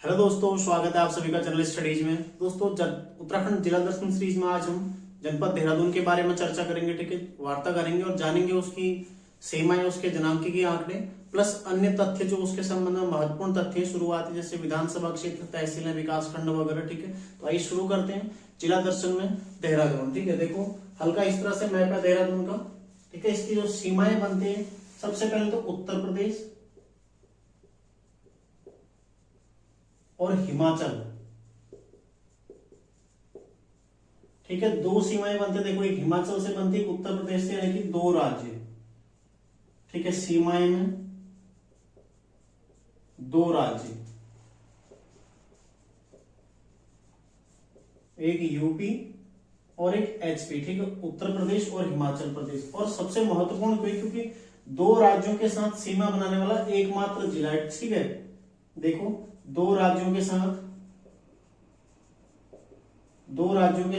Hello दोस्तों, स्वागत है आप सभी का चैनल स्टडीज में। दोस्तों, उत्तराखंड जिला दर्शन सीरीज में आज हम जनपद देहरादून के बारे में चर्चा करेंगे। ठीक है, वार्ता करेंगे और जानेंगे उसकी सीमाएं, उसके जनांकीय आंकड़े प्लस अन्य तथ्य जो उसके संबंध में महत्वपूर्ण तथ्य शुरुआती, जैसे विधानसभा क्षेत्र, तहसीलें, विकास खंड वगैरह। ठीक है, तो आइए शुरू करते हैं जिला दर्शन में देहरादून। ठीक है, देखो हल्का इस तरह से मैप है देहरादून का। ठीक है, इसकी जो सीमाएं बनती है, सबसे पहले तो उत्तर प्रदेश और हिमाचल। ठीक है, दो सीमाएं बनते, देखो एक हिमाचल से बनती है, उत्तर प्रदेश से, यानी कि दो राज्य। ठीक है, सीमाएं में दो राज्य, एक यूपी और एक एचपी। ठीक है, उत्तर प्रदेश और हिमाचल प्रदेश। और सबसे महत्वपूर्ण क्योंकि दो राज्यों के साथ सीमा बनाने वाला एकमात्र जिला है। ठीक है, देखो दो राज्यों के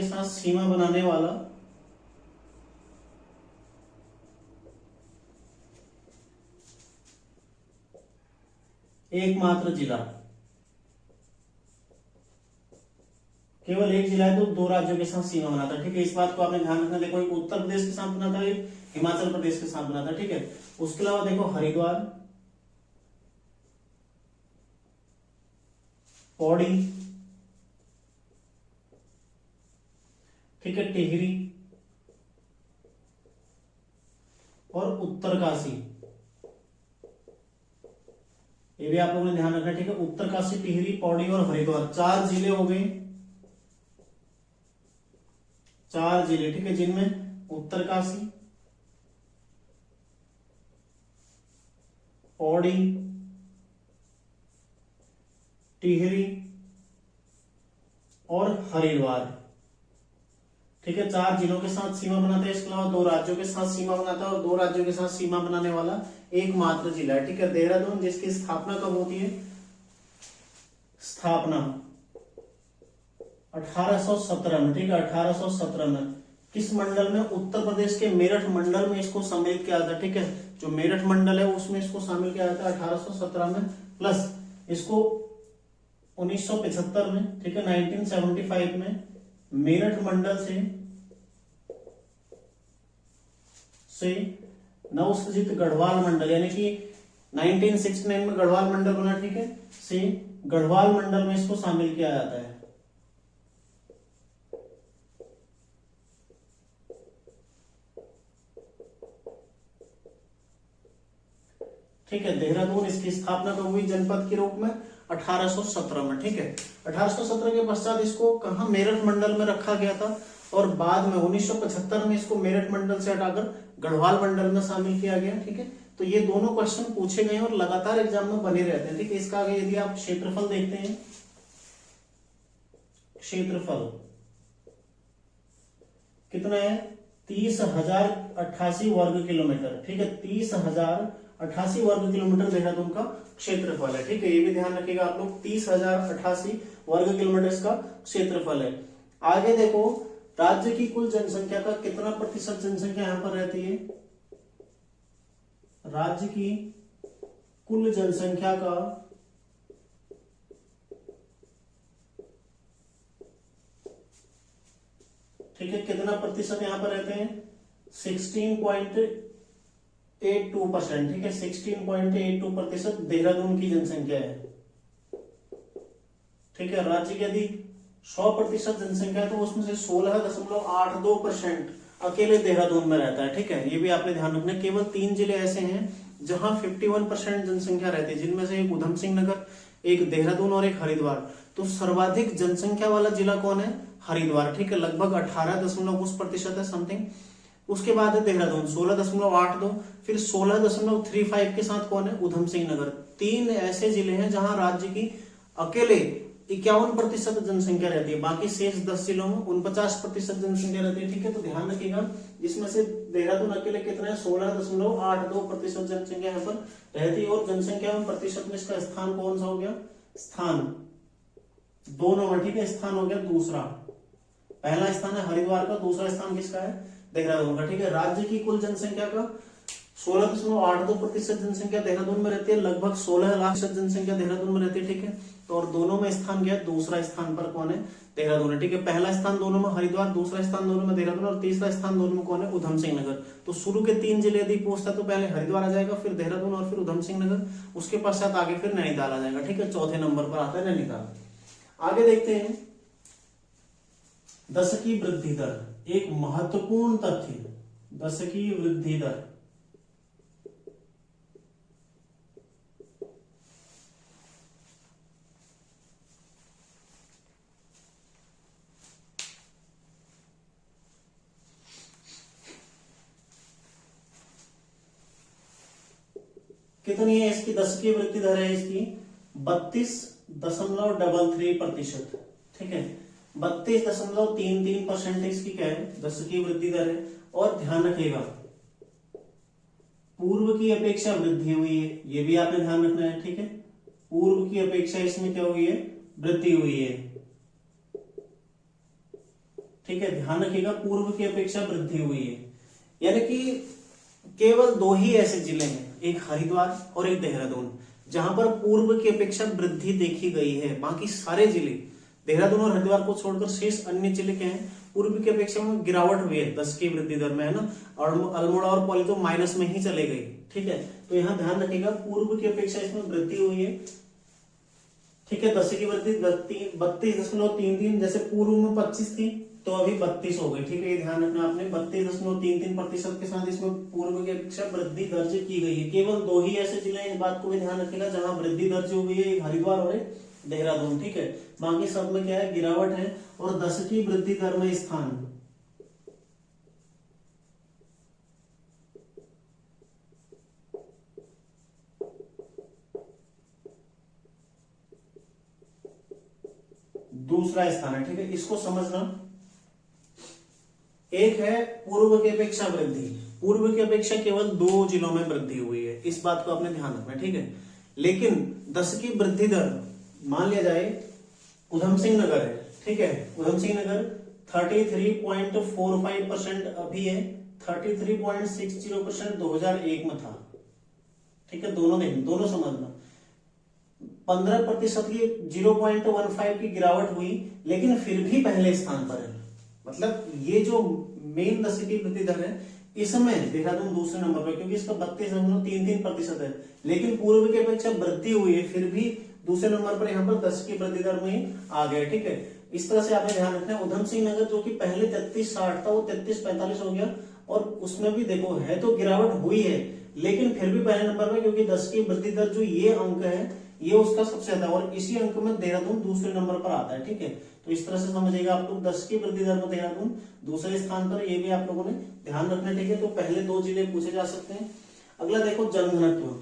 साथ सीमा बनाने वाला एकमात्र जिला, केवल एक जिला है तो दो राज्यों के साथ सीमा बनाता है। ठीक है, इस बात को आपने ध्यान रखना। देखो एक उत्तर प्रदेश के साथ बनाता है, एक हिमाचल प्रदेश के साथ बनाता है। ठीक है, उसके अलावा देखो हरिद्वार, पौड़ी, ठीक है, टिहरी और उत्तरकाशी। ये भी आप लोगों ने ध्यान रखना। ठीक है, उत्तरकाशी, टिहरी, पौड़ी और हरिद्वार, चार जिले हो गए। चार जिले, ठीक है, जिनमें उत्तरकाशी, पौड़ी, टिहरी और हरिद्वार। ठीक है, चार जिलों के साथ सीमा बनाते हैं। इसके अलावा दो राज्यों के साथ सीमा बनाता है और दो राज्यों के साथ सीमा बनाने वाला एकमात्र जिला है। ठीक है, देहरादून, जिसकी स्थापना कब होती है? स्थापना 1817 में। ठीक है, 1817 में। किस मंडल में? उत्तर प्रदेश के मेरठ मंडल में इसको सम्मिलित किया था। ठीक है, जो मेरठ मंडल है उसमें इसको शामिल किया जाता है 1817 में। प्लस इसको 1975 में, ठीक है, 1975 में मेरठ मंडल से नवसृजित गढ़वाल मंडल, यानी कि 1969 में गढ़वाल मंडल बना। ठीक है, से गढ़वाल मंडल में इसको शामिल किया जाता है। ठीक है, देहरादून, इसकी स्थापना कब हुई जनपद के रूप में? 1817 में। ठीक है, 1817 के पश्चात इसको कहा? मेरठ मंडल में रखा गया था और बाद में 1975 में इसको मेरठ मंडल से हटाकर गढ़वाल मंडल में शामिल किया गया। ठीक है, तो ये दोनों क्वेश्चन पूछे गए और लगातार एग्जाम में बने रहते हैं। ठीक है, इसका आगे यदि आप क्षेत्रफल देखते हैं, क्षेत्रफल कितना है? 30,088 वर्ग किलोमीटर। ठीक है, 30,088 वर्ग किलोमीटर देहरादून का क्षेत्रफल है। ठीक है, ये भी ध्यान रखिएगा आप लोग, 30,088 वर्ग किलोमीटर इसका क्षेत्रफल है। आगे देखो, राज्य की कुल जनसंख्या का कितना प्रतिशत जनसंख्या यहां पर रहती है? राज्य की कुल जनसंख्या का ठीक है, कितना प्रतिशत यहां पर रहते हैं? 16.82%। ठीक है, 16.82% देहरादून की जनसंख्या है। ठीक है, राज्य की यदि 100% जनसंख्या है तो उसमें से 16.82% अकेले देहरादून में रहता है। ठीक है, ये भी आपने ध्यान रखना। केवल 3 जिले ऐसे हैं जहां 51% जनसंख्या रहती है, जिनमें से एक उधम सिंह नगर, एक देहरादून और एक हरिद्वार। तो सर्वाधिक जनसंख्या वाला जिला कौन है? हरिद्वार। ठीक है, लगभग 18% है समथिंग। उसके बाद है देहरादून 16.82, फिर 16.35 के साथ कौन है? उधम सिंह नगर। 3 ऐसे जिले हैं जहां राज्य की अकेले 51% जनसंख्या रहती है, बाकी शेष 10 जिलों में 49% जनसंख्या रहती है। ठीक है, तो ध्यान रखिएगा, जिसमें से देहरादून अकेले कितना है? 16.82% जनसंख्या यहाँ पर रहती है। और जनसंख्या में प्रतिशत में इसका स्थान कौन सा हो गया? स्थान दोनों में। ठीक है, स्थान हो गया दूसरा। पहला स्थान है हरिद्वार का, दूसरा स्थान किसका है? देहरादून का। ठीक है, राज्य की कुल जनसंख्या का 16.82% जनसंख्या देहरादून में रहती है, लगभग 16 लाख जनसंख्या देहरादून में रहती है, ठीक है। तो और दोनों में स्थान क्या है, दूसरा स्थान पर कौन है, देहरादून है, ठीक है। पहला स्थान दोनों में हरिद्वार, दूसरा स्थान दोनों में देहरादून और तीसरा स्थान दोनों में कौन है, उधम सिंह नगर। तो शुरू के 3 जिले यदि पूछता तो पहले हरिद्वार आ जाएगा, फिर देहरादून और फिर उधम सिंह नगर, उसके पश्चात आगे फिर नैनीताल आ जाएगा, ठीक है। चौथे नंबर पर आता है नैनीताल। आगे देखते हैं दशकीय वृद्धि दर, एक महत्वपूर्ण तथ्य, दशकीय वृद्धि दर। कितनी है इसकी दशकीय वृद्धि दर है इसकी 32.33%, ठीक है। 32.33% इसकी क्या है, दशकीय वृद्धि दर है। और ध्यान रखिएगा पूर्व की अपेक्षा वृद्धि हुई है, ये भी आपने ध्यान रखना है, ठीक है। पूर्व की अपेक्षा इसमें क्या हुई है, वृद्धि हुई है, ठीक है। ध्यान रखिएगा पूर्व की अपेक्षा वृद्धि हुई है, यानी कि केवल 2 ही ऐसे जिले हैं, एक हरिद्वार और एक देहरादून, जहां पर पूर्व की अपेक्षा वृद्धि देखी गई है। बाकी सारे जिले देहरादून और हरिद्वार को छोड़कर शेष अन्य जिले क्या हैं, पूर्व की अपेक्षा में गिरावट हुई है 10 की वृद्धि दर में, है ना। और अल्मोड़ा और पौली तो माइनस में ही चले गई, ठीक है। तो यहाँ ध्यान रखिएगा पूर्व की अपेक्षा इसमें वृद्धि हुई है, ठीक है। 10 की वृद्धि 32.33, जैसे पूर्व में 25 थी तो अभी 32 हो गई, ठीक है। ये ध्यान रखना आपने 32.33% के साथ इसमें पूर्व की अपेक्षा वृद्धि दर्ज की गई है। केवल 2 ही ऐसे जिले हैं, इस बात को भी ध्यान रखिएगा, जहां वृद्धि दर्ज हुई है, एक हरिद्वार और एक देहरादून, ठीक है। बाकी सब में क्या है, गिरावट है। और 10 की वृद्धि दर में स्थान दूसरा स्थान है, ठीक है। इसको समझना, एक है पूर्व की अपेक्षा वृद्धि, पूर्व की अपेक्षा केवल 2 जिलों में वृद्धि हुई है, इस बात को आपने ध्यान रखना, ठीक है। लेकिन 10 की वृद्धि दर मान लिया जाए उधम सिंह नगर है, ठीक है। उधम सिंह नगर 33.45% अभी है, 33.60% 2001 में था, ठीक है। दोनों समझना 15% की 0.15 की गिरावट हुई, लेकिन फिर भी पहले स्थान पर है। मतलब ये जो मेन 10 की वृद्धि दर है, इसमें देहरादून दूसरे नंबर पर, क्योंकि इसका 32.33% है, लेकिन पूर्व की अपेक्षा वृद्धि हुई है, फिर भी दूसरे नंबर पर यहाँ पर 10 की वृद्धि दर में आ गया, ठीक है। इस तरह से आपने ध्यान रखना है। उधम सिंह नगर जो कि पहले 33.60 था वो 33.45 हो गया, और उसमें भी देखो है तो गिरावट हुई है, लेकिन फिर भी पहले नंबर में, क्योंकि 10 की वृद्धि दर जो ये अंक है ये उसका सबसे ज्यादा, और इसी अंक में देहरादून दूसरे नंबर पर आता है, ठीक है। तो इस तरह से समझिएगा आप लोग 10 की वृद्धि दर में देहरादून दूसरे स्थान पर, ये भी आप लोगों ने ध्यान रखना, ठीक है। तो पहले 2 जिले पूछे जा सकते हैं। अगला देखो जनघनत्व,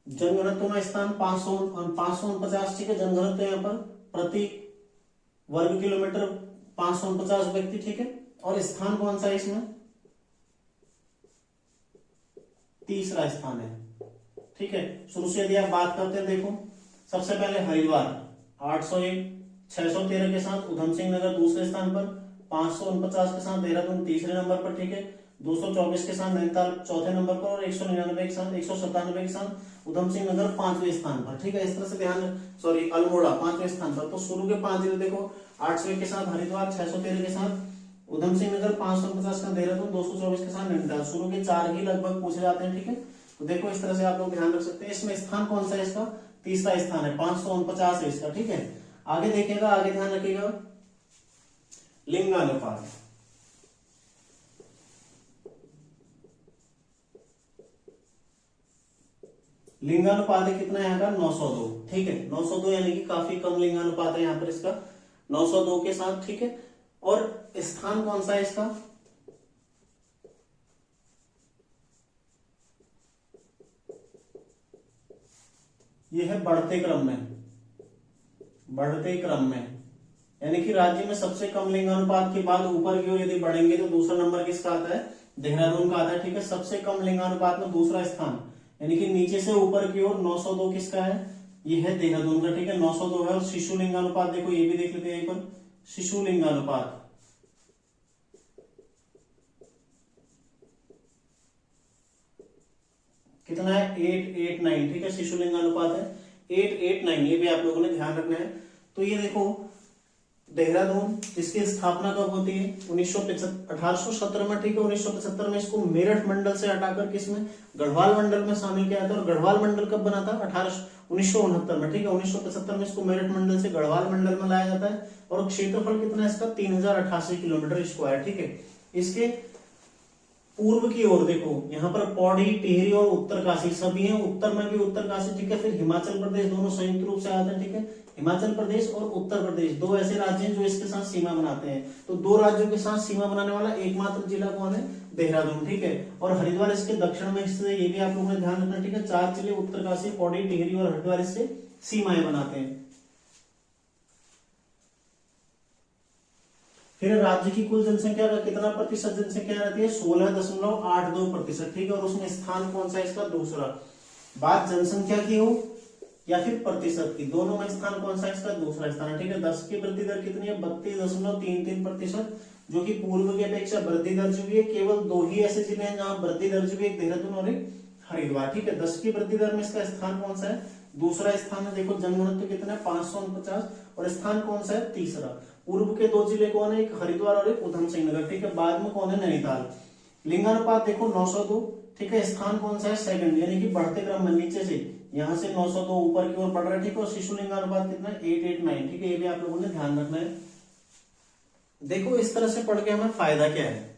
जनघनत्व में स्थान 549, ठीक है। जनघनत्व यहाँ पर प्रति वर्ग किलोमीटर 549 व्यक्ति, ठीक है। और स्थान कौन सा है इसमें, तीसरा स्थान है, ठीक है। शुरू से यदि आप बात करते हैं, देखो सबसे पहले हरिद्वार 801, 613 के साथ उधम सिंह नगर दूसरे स्थान पर, 549 के साथ देहरादून तीसरे नंबर पर, ठीक है। 224 के साथ नैनीताल चौथे नंबर पर, और 199 के साथ 197 के साथ उधम सिंह नगर 5वें स्थान पर, ठीक है। इस तरह से अल्मोड़ा 5वें स्थान पर। तो शुरू के 5 जिले देखो, 801 के साथ हरिद्वार, 613 के साथ उधम सिंह नगर, 550 का देहरादून, 224 के साथ नैनीताल। शुरू के 4 ही लगभग पूछे जाते हैं, ठीक है। तो देखो इस तरह से आप लोग ध्यान रख सकते हैं। इसमें स्थान कौन सा है, इसका तीसरा स्थान है, 549 है इसका, ठीक है। आगे देखिएगा, आगे ध्यान रखिएगा लिंगानुपात, लिंगानुपात है कितना यहाँ का 902, ठीक है। 902 यानी कि काफी कम लिंगानुपात है यहाँ पर इसका 902 के साथ, ठीक है। और स्थान कौन सा है इसका, यह है बढ़ते क्रम में, बढ़ते क्रम में, यानी कि राज्य में सबसे कम लिंगानुपात के बाद ऊपर की ओर यदि बढ़ेंगे तो दूसरा नंबर किसका आता है, देहरादून का आता है, ठीक है। सबसे कम लिंगानुपात में दूसरा स्थान, यानी कि नीचे से ऊपर की ओर 902 किसका है, ये है देहरादून का, ठीक है। 902 है। और शिशु लिंगानुपात देखो, ये भी देख लेते हैं यहीं पर, शिशु लिंगानुपात कितना है 889, ठीक है, शिशु लिंगानुपात है 889, ये भी आप लोगों ने ध्यान रखना है। तो ये देखो देहरादून जिसकी स्थापना कब होती है 1817 में, ठीक है। 1975 में इसको मेरठ मंडल से हटाकर किसमें गढ़वाल मंडल में शामिल किया था, और गढ़वाल मंडल कब बना था 1969 में, ठीक है। 1975 में इसको मेरठ मंडल से गढ़वाल मंडल में लाया जाता है, और क्षेत्रफल कितना है इसका 3088 किलोमीटर स्क्वायर, ठीक है। इसके पूर्व की ओर देखो यहाँ पर पौड़ी, टिहरी और उत्तरकाशी सभी हैं, उत्तर में भी उत्तरकाशी, ठीक है। फिर हिमाचल प्रदेश, दोनों संयुक्त रूप से आते हैं, ठीक है। हिमाचल प्रदेश और उत्तर प्रदेश दो ऐसे राज्य हैं जो इसके साथ सीमा बनाते हैं। तो दो राज्यों के साथ सीमा बनाने वाला एकमात्र जिला कौन है, देहरादून, ठीक है। और हरिद्वार इसके दक्षिण में स्थित है, ये भी आप लोगों ने ध्यान रखना, ठीक है। 4 जिले उत्तरकाशी, पौड़ी, टिहरी और हरिद्वार इससे सीमाएं बनाते हैं। फिर राज्य की कुल जनसंख्या का कितना प्रतिशत जनसंख्या रहती है 16.82%, ठीक है। और उसमें स्थान कौन सा है इसका दूसरा। बात जनसंख्या की हो या फिर प्रतिशत की, दोनों में स्थान कौन सा है इसका दूसरा स्थान है, ठीक है। 10 की वृद्धि दर कितनी है 32.33%, जो कि पूर्व की अपेक्षा वृद्धि दर्ज हुई है। केवल 2 ही ऐसे जिले हैं जहां वृद्धि दर्ज हुई है, एक देहरादून और एक हरिद्वार, ठीक है। 10 की वृद्धि दर में इसका स्थान कौन सा है, दूसरा स्थान है। देखो जनघनत्व कितना है 549, और स्थान कौन सा है तीसरा। पूर्व के 2 जिले कौन है, एक हरिद्वार और एक उधम सिंह नगर, ठीक है। बाद में कौन है नैनीताल। लिंगानुपात देखो 902, ठीक है। स्थान कौन सा है सेकंड, यानी कि बढ़ते क्रम में नीचे से यहाँ से 902 ऊपर की ओर बढ़ रहा है, ठीक है। और शिशु लिंगानुपात कितना है 889, ठीक है। ये भी आप लोगों ने ध्यान रखना है। देखो इस तरह से पढ़ के हमें फायदा क्या है,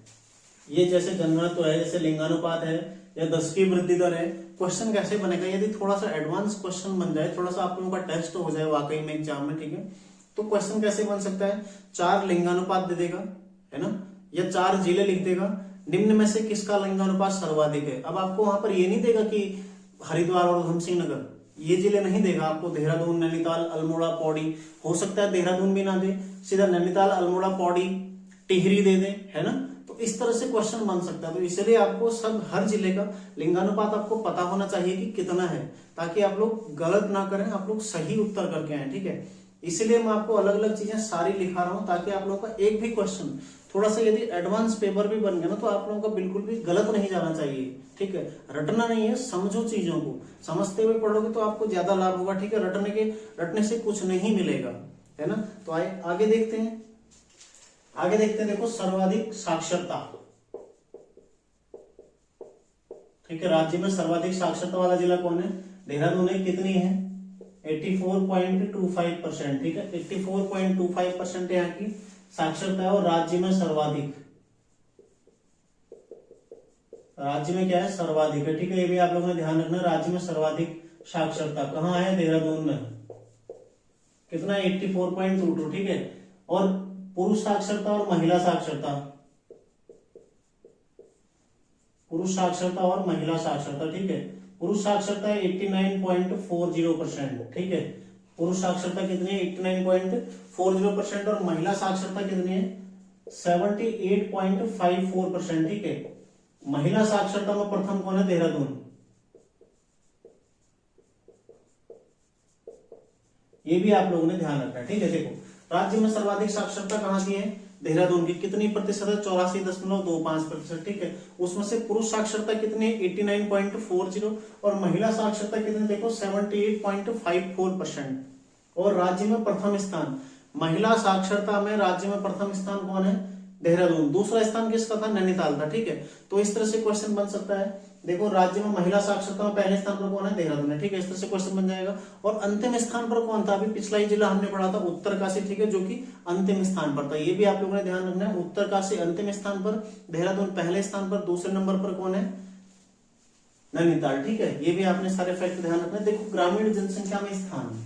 ये जैसे जनघनत्व है, जैसे लिंगानुपात है, या 10 की वृद्धि दर है, क्वेश्चन कैसे बनेगा। यदि थोड़ा सा एडवांस क्वेश्चन बन जाए, थोड़ा सा आप लोगों का टेस्ट हो जाए वाकई में एग्जाम में, ठीक है, तो क्वेश्चन कैसे बन सकता है। 4 लिंगानुपात दे देगा, है ना, या 4 जिले लिख देगा, निम्न में से किसका लिंगानुपात सर्वाधिक है। अब आपको वहां पर ये नहीं देगा कि हरिद्वार और उधम सिंह नगर, ये जिले नहीं देगा आपको। देहरादून, नैनीताल, अल्मोड़ा, पौड़ी, हो सकता है देहरादून भी ना दे, सीधा नैनीताल, अल्मोड़ा, पौड़ी, टिहरी दे दे, है ना। तो इस तरह से क्वेश्चन बन सकता है। तो इसलिए आपको सब हर जिले का लिंगानुपात आपको पता होना चाहिए कि कितना है, ताकि आप लोग गलत ना करें, आप लोग सही उत्तर करके आए, ठीक है। इसलिए मैं आपको अलग अलग चीजें सारी लिखा रहा हूं, ताकि आप लोगों का एक भी क्वेश्चन थोड़ा सा यदि एडवांस पेपर भी बन गया ना, तो आप लोगों का बिल्कुल भी गलत नहीं जाना चाहिए, ठीक है। रटना नहीं है, समझो चीजों को, समझते हुए पढ़ोगे तो आपको ज्यादा लाभ होगा, ठीक है। रटने से कुछ नहीं मिलेगा, है ना। तो आगे देखते हैं, देखो सर्वाधिक साक्षरता, ठीक है। राज्य में सर्वाधिक साक्षरता वाला जिला कौन है, देहरादून है। कितनी है 84.25%, ठीक है। 84.25% यहाँ की साक्षरता है, और राज्य में सर्वाधिक, राज्य में क्या है सर्वाधिक है, ठीक है। ये भी आप लोगों ने ध्यान रखना, राज्य में सर्वाधिक साक्षरता कहाँ है, देहरादून में। कितना 84.22, ठीक है। और पुरुष साक्षरता और महिला साक्षरता, पुरुष साक्षरता और महिला साक्षरता, ठीक है। पुरुष साक्षरता है 89.40%, ठीक है। पुरुष साक्षरता कितनी है 89.40%, और महिला साक्षरता कितनी है 78.54%, ठीक है। महिला साक्षरता में प्रथम कौन है, देहरादून। ये भी आप लोगों ने ध्यान रखना है, ठीक है। देखो राज्य में सर्वाधिक साक्षरता कहाँ की है, देहरादून की। कितनी प्रतिशत है 84.25%, ठीक है। उसमें से पुरुष साक्षरता कितनी है 89.40, और महिला साक्षरता कितनी देखो 78.54%। और राज्य में प्रथम स्थान, महिला साक्षरता में राज्य में प्रथम स्थान कौन है, देहरादून। दूसरा स्थान किसका था, नैनीताल था, ठीक है। तो इस तरह से क्वेश्चन बन सकता है। देखो राज्य में महिला साक्षरता में पहले स्थान पर कौन है, देहरादून है, ठीक है। इस तरह से क्वेश्चन बन जाएगा। और अंतिम स्थान पर कौन था, अभी पिछला ही जिला हमने पढ़ा था उत्तरकाशी, ठीक है, जो कि अंतिम स्थान पर था। ये भी आप लोगों ने ध्यान रखना है, उत्तरकाशी अंतिम स्थान पर, देहरादून पहले स्थान पर, दूसरे नंबर पर कौन है, नैनीताल, ठीक है। ये भी आपने सारे फैक्ट ध्यान रखना है। देखो ग्रामीण जनसंख्या में स्थान,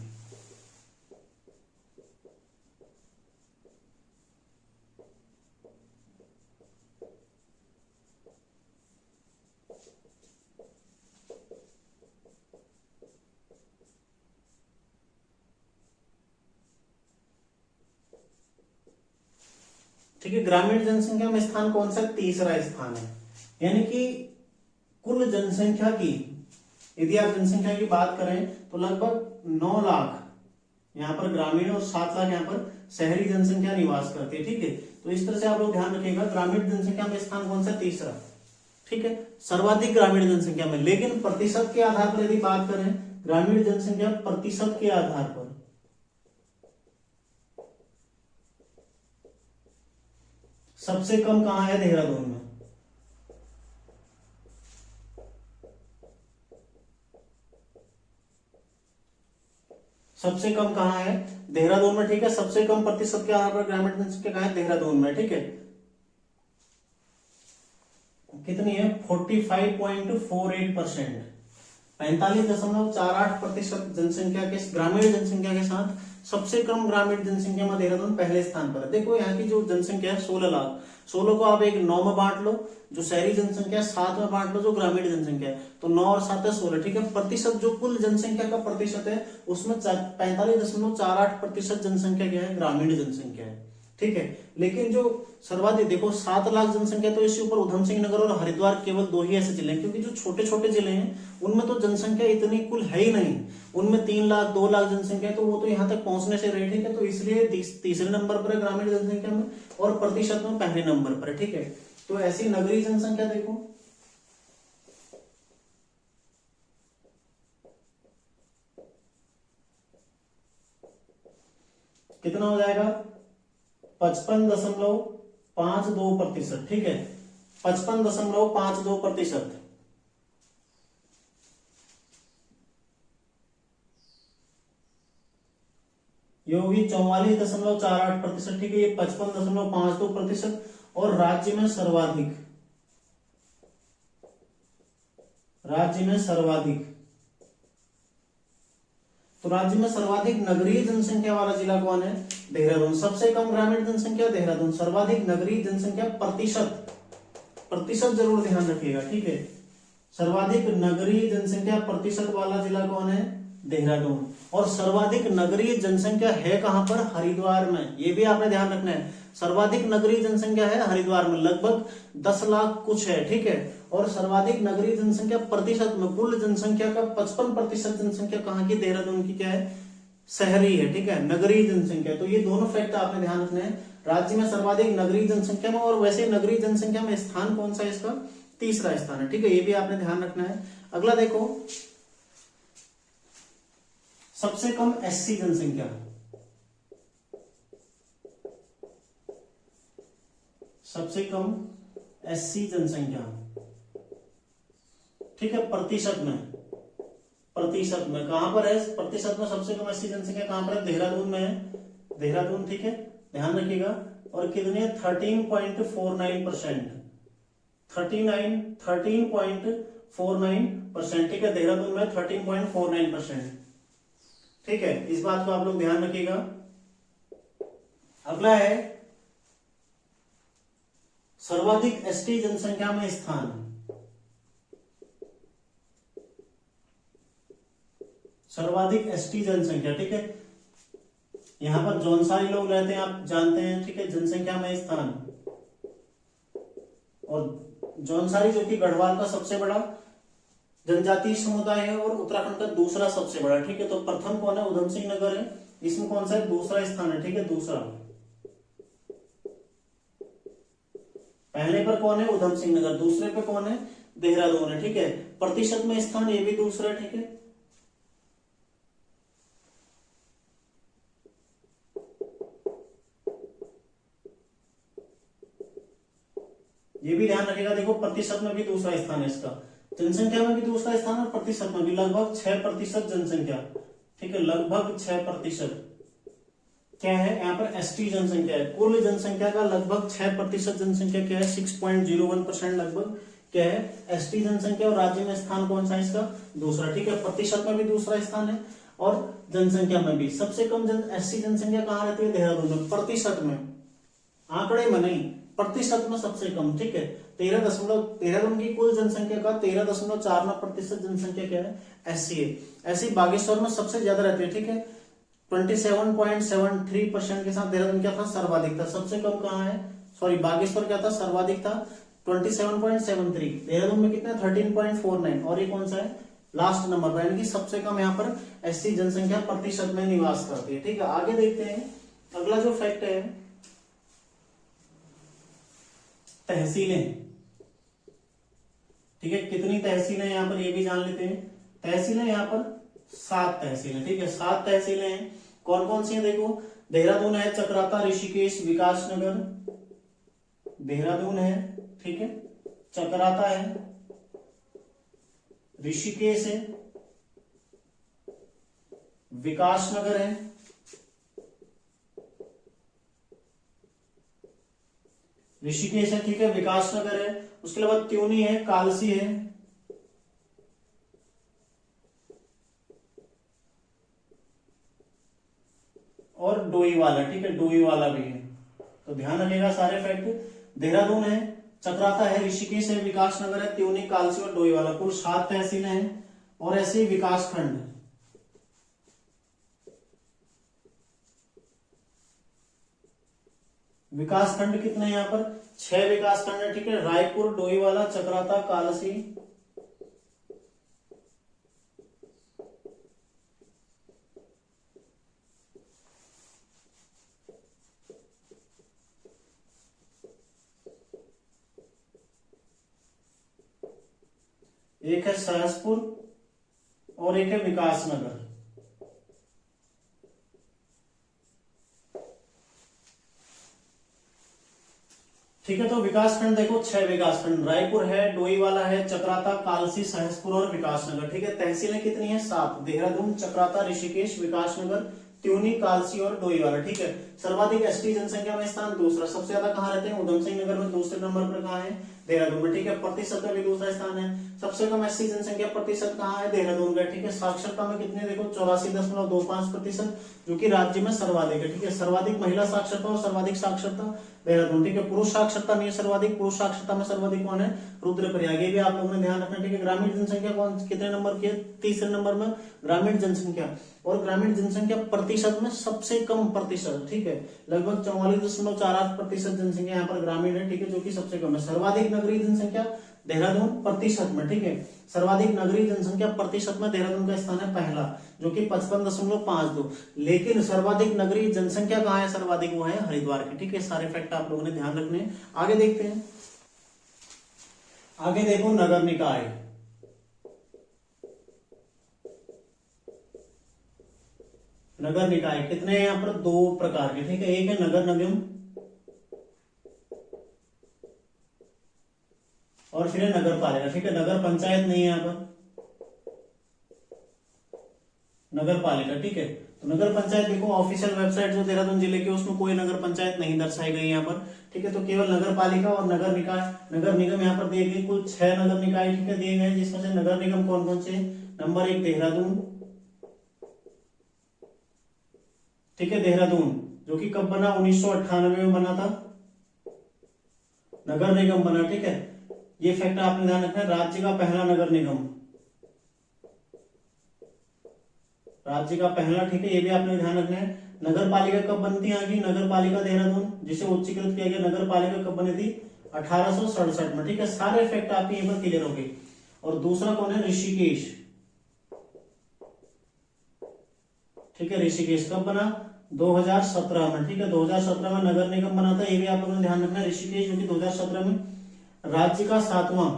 ठीक है। ग्रामीण जनसंख्या में स्थान कौन सा, तीसरा स्थान है। यानी कि कुल जनसंख्या की, यदि आप जनसंख्या की बात करें तो लगभग 9 लाख यहाँ पर ग्रामीण और 7 लाख यहाँ पर शहरी जनसंख्या निवास करती है, ठीक है। तो इस तरह से आप लोग ध्यान रखिएगा, ग्रामीण जनसंख्या में स्थान कौन सा, तीसरा, ठीक है, सर्वाधिक ग्रामीण जनसंख्या में। लेकिन प्रतिशत के आधार पर यदि बात करें, ग्रामीण जनसंख्या प्रतिशत के आधार पर सबसे कम कहां है, देहरादून में। सबसे कम कहां है, देहरादून में, ठीक है। सबसे कम प्रतिशत के आधार पर ग्रामीण जनसंख्या कहां है, देहरादून में, ठीक है। कितनी है, 45.48%, 45.48% जनसंख्या के, ग्रामीण जनसंख्या के साथ सबसे कम ग्रामीण जनसंख्या में देहरादून पहले स्थान पर है। देखो यहाँ की जो जनसंख्या है 16 लाख, 16 को आप एक 9 में बांट लो, जो शहरी जनसंख्या 7 में बांट लो, जो ग्रामीण जनसंख्या है, तो 9 और 7 है 16, ठीक है। प्रतिशत जो कुल जनसंख्या का प्रतिशत है उसमें 45.48% जनसंख्या क्या है, ग्रामीण जनसंख्या है, ठीक है। लेकिन जो सर्वाधिक, देखो 7 लाख जनसंख्या, तो इसके ऊपर उधम सिंह नगर और हरिद्वार केवल 2 ही ऐसे जिले हैं, क्योंकि जो छोटे छोटे जिले हैं उनमें तो जनसंख्या इतनी कुल है ही नहीं, उनमें 3 लाख 2 लाख जनसंख्या, तो वो तो यहाँ तक पहुंचने से रहे, ठीक है। तो इसलिए तीसरे नंबर पर है ग्रामीण जनसंख्या में, और प्रतिशत में पहले नंबर पर है, ठीक है। तो ऐसी नगरीय जनसंख्या देखो, कितना हो जाएगा, 55.52%, ठीक है, 55.52%। ये होगी 44.48%, ठीक है। ये 55.52%, और राज्य में सर्वाधिक, तो राज्य में सर्वाधिक नगरीय जनसंख्या वाला जिला कौन है, देहरादून। सबसे कम ग्रामीण जनसंख्या देहरादून, सर्वाधिक नगरीय जनसंख्या प्रतिशत जरूर ध्यान रखिएगा, ठीक है। सर्वाधिक नगरीय जनसंख्या प्रतिशत वाला जिला कौन है, देहरादून। और सर्वाधिक नगरीय जनसंख्या है कहां पर, हरिद्वार में, ये भी आपने ध्यान रखना है। सर्वाधिक नगरीय जनसंख्या है हरिद्वार में, लगभग 10 लाख कुछ है, ठीक है। और सर्वाधिक नगरीय जनसंख्या प्रतिशत में, कुल जनसंख्या का 55% जनसंख्या कहां की, देहरादून की क्या है, शहरी है, ठीक है, नगरीय जनसंख्या। तो ये दोनों फैक्ट आपने ध्यान रखना है, राज्य में सर्वाधिक नगरीय जनसंख्या में, और वैसे नगरीय जनसंख्या में स्थान कौन सा है इसका, तीसरा स्थान है, ठीक है। ये भी आपने ध्यान रखना है। अगला देखो, सबसे कम एससी जनसंख्या, सबसे कम एससी जनसंख्या, ठीक है, प्रतिशत में कहां पर है, प्रतिशत में सबसे कम एससी जनसंख्या कहां पर है, देहरादून में है, देहरादून, ठीक है, ध्यान रखिएगा। और कितनी है, 13.49%, 13.49%, ठीक है, देहरादून में 13.49%, ठीक है। इस बात को आप लोग ध्यान रखिएगा। अगला है सर्वाधिक एसटी जनसंख्या में स्थान, सर्वाधिक एसटी जनसंख्या, ठीक है। यहां पर जौनसारी लोग रहते हैं, आप जानते हैं, ठीक है, जनसंख्या में स्थान। और जौनसारी जो कि गढ़वाल का सबसे बड़ा जनजातीय समुदाय है और उत्तराखंड का दूसरा सबसे बड़ा, ठीक है। तो प्रथम कौन है, उधम सिंह नगर है, इसमें कौन सा है, दूसरा स्थान है, ठीक है, दूसरा। पहले पर कौन है, उधम सिंह नगर, दूसरे पे कौन है, देहरादून है, ठीक है। प्रतिशत में स्थान ये भी दूसरा, ठीक है। ये भी ध्यान रखिएगा, देखो प्रतिशत में भी दूसरा स्थान है इसका, जनसंख्या में भी दूसरा स्थान और प्रतिशत में भी लगभग 6% जनसंख्या, ठीक है, लगभग 6%। क्या है यहाँ पर, एसटी जनसंख्या है। कुल जनसंख्या का लगभग 6% जनसंख्या क्या है, 6.01% लगभग क्या है, एसटी जनसंख्या। और राज्य में स्थान कौन सा है इसका, दूसरा, ठीक है। प्रतिशत में भी दूसरा स्थान है और जनसंख्या में भी। सबसे कम एसटी जनसंख्या कहाँ रहती है, देहरादून में, प्रतिशत में, आंकड़े में नहीं, प्रतिशत में सबसे कम, ठीक है। देहरादून की कुल जनसंख्या का 13.49% जनसंख्या क्या है, एससी है। ऐसी बागेश्वर में सबसे ज्यादा रहती है, ठीक है, 27.73% के साथ देहरादून क्या था, सर्वाधिक था। सबसे कम कहाँ है, सॉरी, बागेश्वर क्या था, सर्वाधिक था, 27.73। देहरादून में कितना, 13.49, और ये कौन सा है, लास्ट नंबर पर, यानी कि सबसे कम यहाँ पर एससी जनसंख्या प्रतिशत में निवास करती है। ठीक है, आगे देखते हैं अगला जो फैक्ट है तहसीलें। ठीक है, कितनी तहसीलें यहाँ पर ये भी जान लेते हैं। तहसीलें यहाँ पर 7 तहसीलें। ठीक है, 7 तहसीलें हैं। कौन कौन सी हैं देखो, देहरादून है, चक्राता, ऋषिकेश, विकासनगर, देहरादून है, ठीक है, चक्राता है, ऋषिकेश है, विकासनगर है, ऋषिकेश है, ठीक है, विकासनगर है, उसके अलावा त्यूनी है, कालसी है, और डोईवाला। ठीक है, डोईवाला भी है। तो ध्यान रखिएगा सारे फैक्ट। देहरादून है, चक्राता है, ऋषिकेश है, विकासनगर है, त्यूनी, कालसी और डोईवाला, कुल 7 तहसीलें हैं। और ऐसे ही विकासखंड, विकासखंड कितने हैं यहाँ पर, 6 विकासखंड है। ठीक है, रायपुर, डोईवाला, चक्राता, कालसी, एक है सहसपुर और एक है विकासनगर। ठीक है, तो विकासखंड देखो 6 विकासखंड, रायपुर है, डोईवाला है, चक्राता, कालसी, सहसपुर और विकासनगर। ठीक है, तहसीलें कितनी है, 7, देहरादून, चक्राता, ऋषिकेश, विकासनगर, त्यूनी, कालसी और डोईवाला। ठीक है, सर्वाधिक एसटी जनसंख्या में स्थान दूसरा, सबसे ज्यादा कहाँ रहते हैं, उधम सिंह नगर में, दूसरे नंबर पर कहाँ है, देहरादून में। ठीक है, प्रतिशत में भी दूसरा स्थान है। सबसे कम एससी जनसंख्या प्रतिशत कहाँ है, देहरादून का। ठीक है, साक्षरता में कितने देखो 84.25%, जो कि राज्य में सर्वाधिक है। ठीक है, सर्वाधिक महिला साक्षरता और सर्वाधिक साक्षरता देहरादून। ठीक है, पुरुष साक्षरता में सर्वाधिक, पुरुष साक्षरता में सर्वाधिक कौन है, रुद्रप्रयाग। ये भी आप लोगों ने ध्यान रखना। ठीक है, ग्रामीण जनसंख्या कौन कितने नंबर की है, तीसरे नंबर में ग्रामीण जनसंख्या। और ग्रामीण जनसंख्या प्रतिशत में सबसे कम प्रतिशत। ठीक है, लगभग 44.48% जनसंख्या यहाँ पर ग्रामीण है। ठीक है, जो कि सबसे कम है। सर्वाधिक नगरीय जनसंख्या देहरादून प्रतिशत में। ठीक है, सर्वाधिक नगरीय जनसंख्या प्रतिशत में देहरादून का स्थान है पहला, जो कि 55.52। लेकिन सर्वाधिक नगरीय जनसंख्या कहाँ है, सर्वाधिक वो है हरिद्वार की। ठीक है, सारे फैक्ट आप लोगों ने ध्यान रखने हैं। आगे देखते हैं, आगे देखो नगर निकाय। नगर निकाय कितने हैं यहाँ पर, 2 प्रकार के। ठीक है, एक है नगर निगम और फिर है नगर पालिका। ठीक है, नगर पंचायत नहीं है यहाँ पर, नगर पालिका। ठीक है, तो नगर पंचायत देखो ऑफिशियल वेबसाइट जो देहरादून जिले की उसमें कोई नगर पंचायत नहीं दर्शाई गई यहाँ पर। ठीक है, तो केवल नगर पालिका और नगर निकाय, नगर निगम यहाँ पर दिए गए कुल 6 नगर निकाय। ठीक है, दिए गए, जिसमें से नगर निगम कौन कौन से, नंबर 1 देहरादून। ठीक है, देहरादून जो कि कब बना, 1998 में बना था, नगर निगम बना। ठीक है, ये फैक्ट आपने ध्यान रखना है। राज्य का पहला नगर निगम, राज्य का पहला। ठीक है, ये भी आपने ध्यान रखना है। नगर पालिका कब बनती है, आगे नगर पालिका देहरादून जिसे उच्चीकृत किया गया, नगर पालिका कब बनी थी, 1867 में। ठीक है, सारे फैक्ट आपके यहाँ पर क्लियर हो गए। और दूसरा कौन है, ऋषिकेश। ठीक है, ऋषिकेश कब बना, 2017 में। ठीक है, 2017 में नगर निगम बना था, ये भी आप लोगों ने ध्यान रखना है। ऋषिकेश जो कि 2017 में राज्य का 7वां,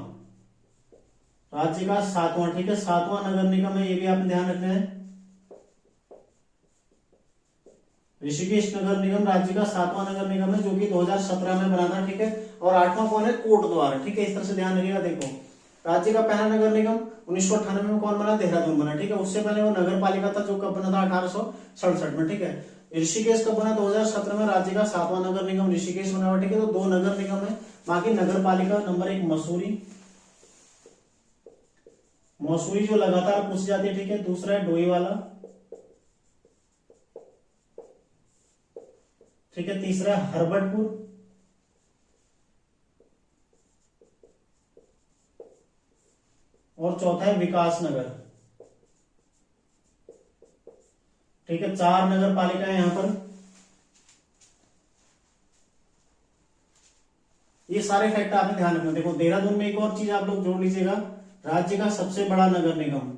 राज्य का 7वां। ठीक है, 7वां नगर निगम है, ये भी आपने ध्यान रखना है। ऋषिकेश नगर निगम राज्य का 7वां नगर निगम है, जो कि 2017 में बना था। ठीक है, और 8वां कौन है, कोट द्वार। ठीक है, इस तरह से ध्यान रखिएगा। देखो राज्य का पहला नगर निगम 1998 में कौन बना, देहरादून बना। ठीक है, उससे पहले वो नगर पालिका था, जो कब बना था, 1867 में। ठीक है, ऋषिकेश कब बना, 2017 में राज्य का 7वां नगर निगम ऋषिकेश बना हुआ। ठीक है, तो 2 नगर निगम है। बाकी नगर पालिका नंबर 1 मसूरी, मसूरी जो लगातार पूछ जाती है। ठीक है, दूसरा है डोईवाला। ठीक है, तीसरा है हरबटपुर, और चौथा है विकासनगर। ठीक है, 4 नगर पालिका है यहाँ पर। ये सारे फैक्ट आपने ध्यान रखना। देखो देहरादून में एक और चीज आप लोग जोड़ लीजिएगा, राज्य का सबसे बड़ा नगर निगम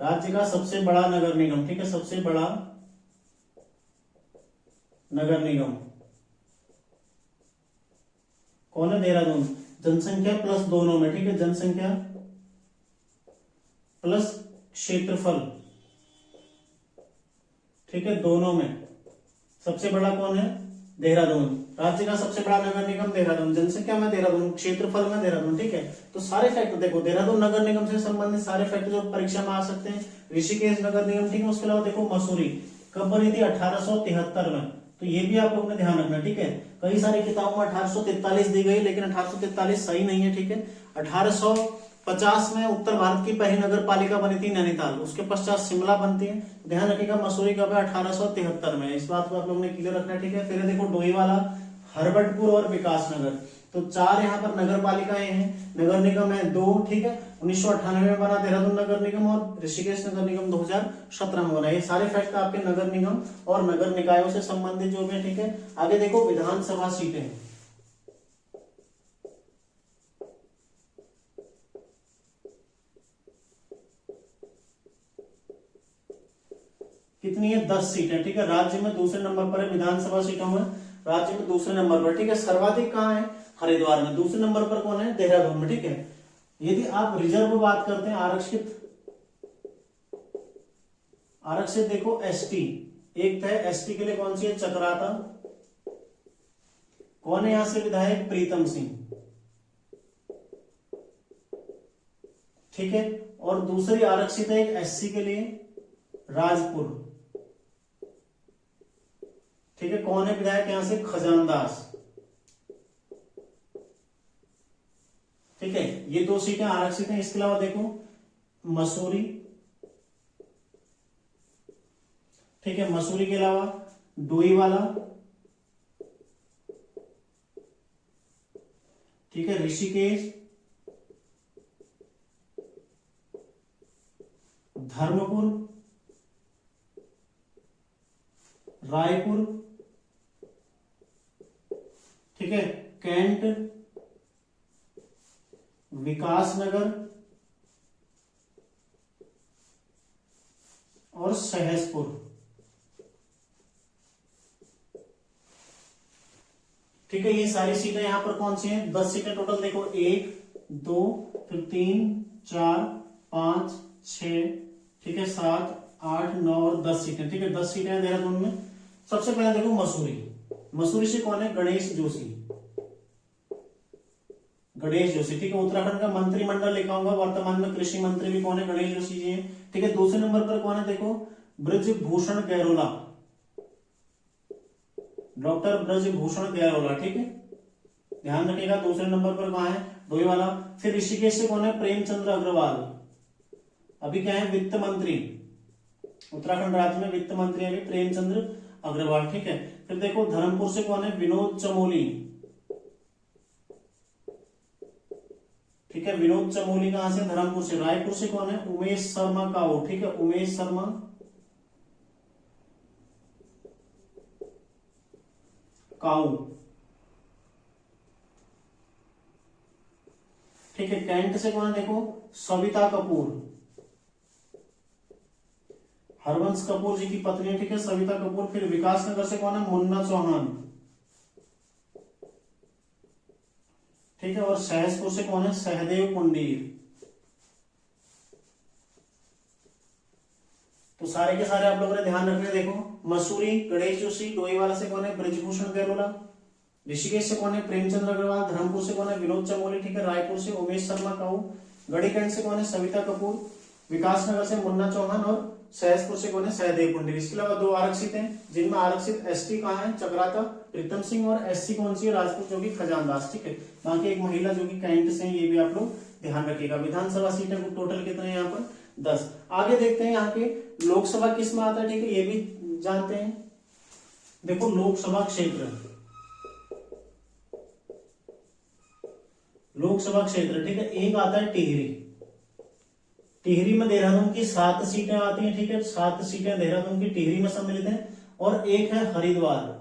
राज्य का सबसे बड़ा नगर निगम, ठीक है, सबसे बड़ा नगर निगम कौन है? देहरादून। जनसंख्या प्लस दोनों में, ठीक है, जनसंख्या प्लस क्षेत्रफल, ठीक है, दोनों में सबसे बड़ा कौन है? देहरादून। राज्य का सबसे बड़ा नगर निगम देहरादून, जनसंख्या में देहरादून, क्षेत्रफल में देहरादून, ठीक है। तो सारे फैक्ट देखो, देहरादून नगर निगम से संबंधित सारे फैक्ट जो परीक्षा में आ सकते हैं। ऋषिकेश नगर निगम, ठीक है। उसके अलावा देखो मसूरी कब बनी थी? 1873 में। तो ये भी आप लोगों ने ध्यान रखना, ठीक है। कई सारी किताबों में 1843 दी गई, लेकिन 1843 सही नहीं है, ठीक है। 1850 में उत्तर भारत की पहली नगर पालिका बनी थी नैनीताल, उसके पश्चात शिमला बनती है। ध्यान रखिएगा मसूरी कब है? 1873 में। इस बात को आप लोगों ने क्लियर रखना है, ठीक है। फिर देखो डोईवाला, हरबटपुर और विकासनगर, तो 4 यहाँ पर नगर पालिकाएं हैं। नगर निगम है 2, ठीक है। 1998 में बना देहरादून नगर निगम, और ऋषिकेश नगर निगम 2017 में बना। ये सारे फैक्ट आपके नगर निगम और नगर निकायों से संबंधित जो भी है, ठीक है। आगे देखो विधानसभा सीटें, कितनी है? 10 सीटें, ठीक है। राज्य में दूसरे नंबर पर है विधानसभा सीटों में, राज्य में दूसरे नंबर पर, ठीक है। सर्वाधिक कहाँ है? हरिद्वार में। दूसरे नंबर पर कौन है? देहरादून में, ठीक है। यदि आप रिजर्व बात करते हैं, आरक्षित, आरक्षित देखो एसटी, एक है एसटी के लिए कौन सी है? चक्राता। कौन है यहां से विधायक? प्रीतम सिंह, ठीक है। और दूसरी आरक्षित है एक एससी के लिए, राजपुर, ठीक है। कौन है विधायक यहां से? खजानदास, ठीक है। ये 2 सीटें आरक्षित हैं। इसके अलावा देखो मसूरी, ठीक है। मसूरी के अलावा डोईवाला, ठीक है। ऋषिकेश, धर्मपुर, रायपुर, ठीक है। कैंट, विकासनगर और सहसपुर, ठीक है। ये सारी सीटें यहां पर कौन सी हैं? 10 सीटें टोटल देखो, 1 2 फिर 3 4 5 6, ठीक है, 7 8 9 और 10 सीटें, ठीक है। 10 सीटें हैं देहरादून में। सबसे पहले देखो मसूरी, मसूरी से कौन है? गणेश जोशी, गणेश जोशी, ठीक है। उत्तराखंड का मंत्रिमंडल लिखा होगा, वर्तमान में कृषि मंत्री भी कौन है? गणेश जोशी जी हैं, ठीक है। दूसरे नंबर पर कौन है? देखो ब्रजभूषण गैरोला, डॉक्टर ब्रजभूषण गैरोला, ठीक है। ध्यान रखिएगा। दूसरे नंबर पर कौन है? डोईवाला। फिर ऋषिकेश से कौन है? प्रेमचंद्र अग्रवाल, अभी क्या है? वित्त मंत्री, उत्तराखंड राज्य में वित्त मंत्री अभी प्रेमचंद्र अग्रवाल, ठीक है। फिर देखो धर्मपुर से कौन है? विनोद चमोली, ठीक है। विनोद चमोली कहां से? धर्मपुर से। रायपुर से कौन है? उमेश शर्मा काऊ, ठीक है। उमेश शर्मा काऊ, ठीक है। कैंट से कौन है? देखो सविता कपूर, हरवंश कपूर जी की पत्नी, ठीक है, सविता कपूर। फिर विकासनगर से कौन है? मुन्ना चौहान, ठीक है। और सहसपुर से कौन है? सहदेव पुंडीर। तो सारे के सारे आप लोगों ने ध्यान रखने। देखो मसूरी गणेश जोशी, डोईवाला से कौन है? ब्रजभूषण गैरोला, ऋषिकेश से कौन है? प्रेमचंद्र अग्रवाल, धर्मपुर से कौन है? विनोद चमोली, ठीक है। रायपुर से उमेश शर्मा काऊ, गढ़ीकैंट से कौन है? सविता कपूर, विकासनगर से मुन्ना चौहान और सहसपुर से कौन है? सहदेव पुंडीर। इसके अलावा 2 आरक्षित हैं, जिनमें आरक्षित एसटी कहाँ है? चक्राता प्रीतम सिंह, और एससी कौन सी है? राजपूत, जो कि खजानदास, ठीक है। बाकी एक महिला जो कि कैंट से है, ये भी आप लोग ध्यान रखिएगा। विधानसभा सीटें टोटल कितने हैं यहाँ पर? 10। आगे देखते हैं यहाँ के लोकसभा किस में आता है, ठीक है, ये भी जानते हैं। देखो लोकसभा क्षेत्र, लोकसभा क्षेत्र, ठीक है। एक आता है टिहरी, टिहरी में देहरादून की 7 सीटें आती हैं, ठीक है। 7 सीटें देहरादून की टिहरी में सम्मिलित हैं। और एक है हरिद्वार,